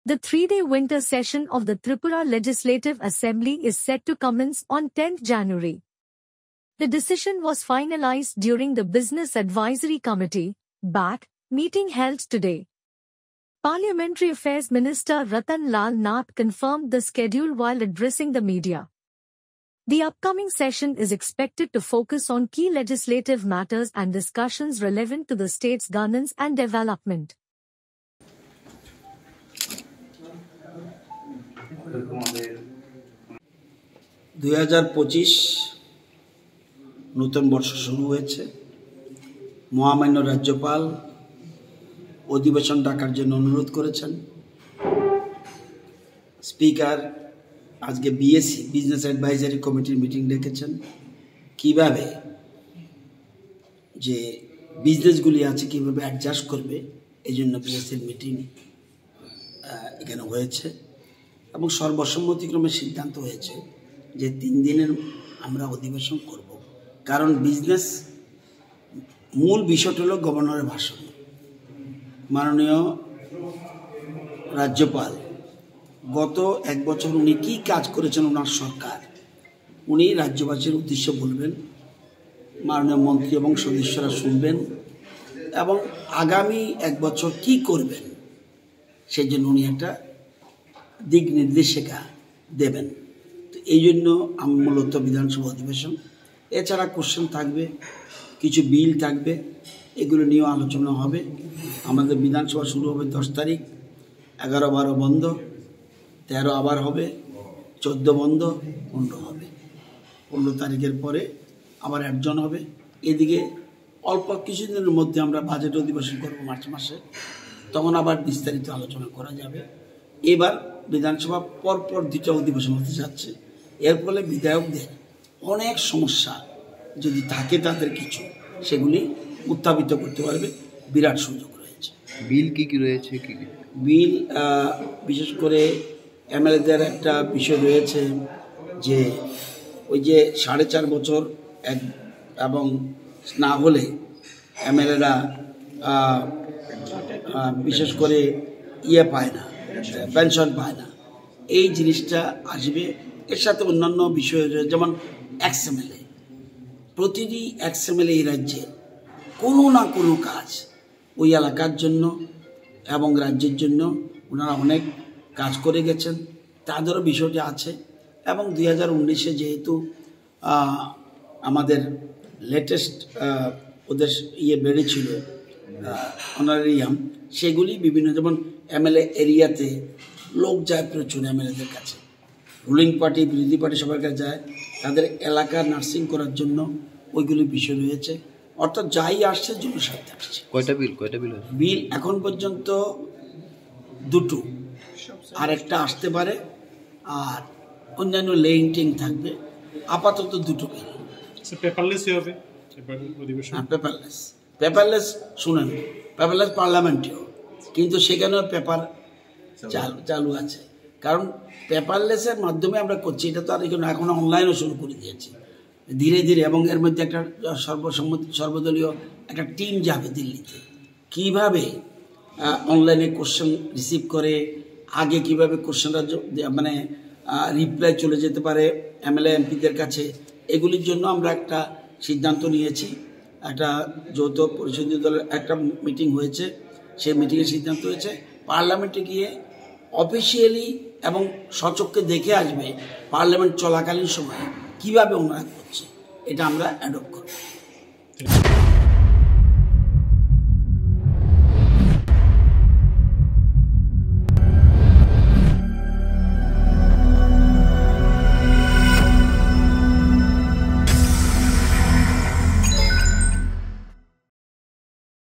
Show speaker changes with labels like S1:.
S1: The 3-day winter session of the Tripura Legislative Assembly is set to commence on 10th January. The decision was finalized during the Business Advisory Committee (BAC) meeting held today. Parliamentary Affairs Minister Ratan Lal Nath confirmed the schedule while addressing the media. The upcoming session is expected to focus on key legislative matters and discussions relevant to the state's governance and development.
S2: নতুন বর্ষ শুরু হয়েছে। মহামান্য রাজ্যপাল অধিবেশন ডাকার জন্য অনুরোধ করেছেন। স্পিকার আজকে বিএসসি বিজনেস অ্যাডভাইজারি কমিটির মিটিং ডেকেছেন। কিভাবে যে বিজনেসগুলি আছে কিভাবে অ্যাডজাস্ট করবে এই জন্য বিএসসির মিটিং এখানে হয়েছে এবং সর্বসম্মতিক্রমে সিদ্ধান্ত হয়েছে যে 3 দিনের আমরা অধিবেশন করব। কারণ বিজনেস মূল বিষয়টা হলো গভর্নরের ভাষণ। মাননীয় রাজ্যপাল গত 1 বছর উনি কী কাজ করেছেন ওনার সরকার উনি রাজ্যবাসীর উদ্দেশ্যে বলবেন, মাননীয় মন্ত্রী এবং সদস্যরা শুনবেন এবং আগামী 1 বছর কী করবেন সেই জন্য উনি একটা দিক নির্দেশিকা দেবেন। তো এই জন্য মূলত বিধানসভা অধিবেশন। এছাড়া কোশ্চেন থাকবে, কিছু বিল থাকবে, এগুলো নিয়েও আলোচনা হবে। আমাদের বিধানসভা শুরু হবে 10 তারিখ, 11-12 বন্ধ, 13 আবার হবে, 14 বন্ধ, 15 হবে। 15 তারিখের পরে আবার অ্যাডজন হবে। এদিকে অল্প কিছুদিনের মধ্যে আমরা বাজেট অধিবেশন করব মার্চ মাসে, তখন আবার বিস্তারিত আলোচনা করা যাবে। এবার বিধানসভা পরপর 2টা অধিবেশন হতে যাচ্ছে। এর ফলে বিধায়কদের অনেক সমস্যা যদি থাকে তাদের কিছু সেগুলি উত্থাপিত করতে পারবে, বিরাট সুযোগ রয়েছে।
S3: বিল কি কি রয়েছে?
S2: বিল বিশেষ করে এমএলএদের একটা বিষয় রয়েছে যে ওই যে 4.5 বছর এবং না হলে এমএলএরা বিশেষ করে পায় না, পেনশন পায় না। এই জিনিসটা আসবে। এর সাথে অন্যান্য বিষয় রয়েছে, যেমন এক্সএমএলএ। প্রতিটি এক্সএমএলএ এই রাজ্যে কোনো না কোনো কাজ ওই এলাকার জন্য এবং রাজ্যের জন্য ওনারা অনেক কাজ করে গেছেন, তাদেরও বিষয়টি আছে। এবং 2019-এ যেহেতু আমাদের লেটেস্ট ওদের বেড়েছিল অনারেরিয়াম, সেগুলি বিভিন্ন, যেমন এমএলএ এরিয়াতে লোক যায় প্রচুর এমএলএদের কাছে, রুলিং পার্টি বিরোধী পার্টি সবার কাছে যায় তাদের এলাকা নার্সিং করার জন্য, ওইগুলি বিষয় রয়েছে। অর্থাৎ যাই আসছে জনস্বার্থে আসছে।
S3: কয়টা বিল
S2: বিল এখন পর্যন্ত 2টো, আর একটা আসতে পারে, আর অন্যান্য লেইংটিং থাকবে। আপাতত 2টো বিল। পেপারলেস শুনেন, পেপারলেস পার্লামেন্টেও, কিন্তু সেখানেও পেপার চালু আছে। কারণ পেপারলেসের মাধ্যমে আমরা করছি, এটা তো আর এখন অনলাইনও শুরু করে দিয়েছি ধীরে ধীরে। এবং এর মধ্যে একটা সর্বদলীয় একটা টিম যাবে দিল্লিতে, কিভাবে অনলাইনে কোশ্চেন রিসিভ করে, আগে কিভাবে কোশ্চেনটা মানে রিপ্লাই চলে যেতে পারে এমএলএ এমপিদের কাছে, এগুলির জন্য আমরা একটা সিদ্ধান্ত নিয়েছি। একটা যৌথ পরিষদীয় দলের একটা মিটিং হয়েছে, সেই মিটিংয়ের সিদ্ধান্ত হয়েছে পার্লামেন্টে গিয়ে অফিসিয়ালি এবং সচক্ষে দেখে আসবে পার্লামেন্ট চলাকালীন সময়ে কীভাবে ওনারা করছে, এটা আমরা অ্যাডপ্ট করব।